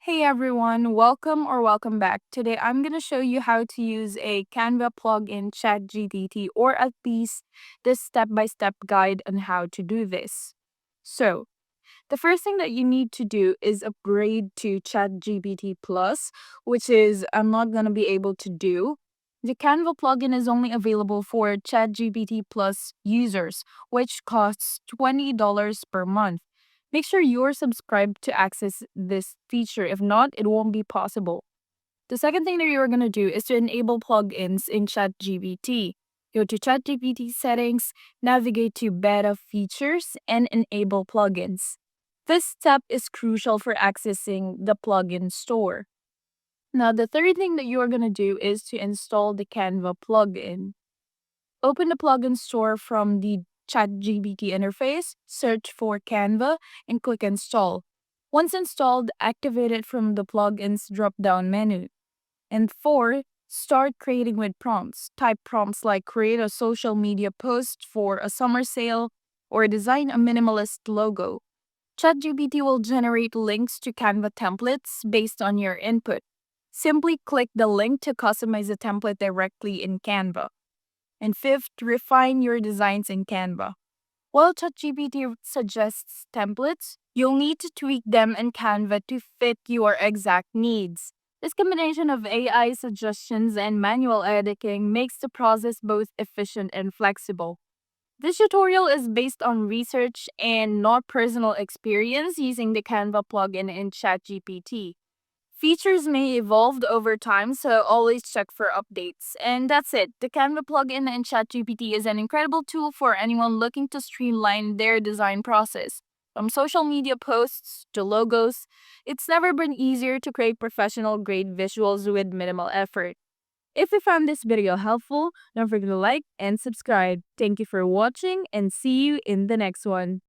Hey everyone, welcome back. Today I'm going to show you how to use a Canva plugin ChatGPT, or at least this step-by-step guide on how to do this. So, the first thing that you need to do is upgrade to ChatGPT Plus, which is I'm not going to be able to do. The Canva plugin is only available for ChatGPT Plus users, which costs $20 per month. Make sure you're subscribed to access this feature. If not, it won't be possible. The second thing that you're going to do is to enable plugins in ChatGPT. Go to ChatGPT settings, navigate to beta features, and enable plugins. This step is crucial for accessing the plugin store. Now, the third thing that you are going to do is to install the Canva plugin. Open the plugin store from the ChatGPT interface, search for Canva, and click Install. Once installed, activate it from the plugins drop-down menu. And four, start creating with prompts. Type prompts like create a social media post for a summer sale or design a minimalist logo. ChatGPT will generate links to Canva templates based on your input. Simply click the link to customize the template directly in Canva. And fifth, refine your designs in Canva. While ChatGPT suggests templates, you'll need to tweak them in Canva to fit your exact needs. This combination of AI suggestions and manual editing makes the process both efficient and flexible. This tutorial is based on research and not personal experience using the Canva plugin in ChatGPT. Features may evolve over time, so always check for updates. And that's it. The Canva plugin in ChatGPT is an incredible tool for anyone looking to streamline their design process. From social media posts to logos, it's never been easier to create professional grade visuals with minimal effort. If you found this video helpful, don't forget to like and subscribe. Thank you for watching and see you in the next one.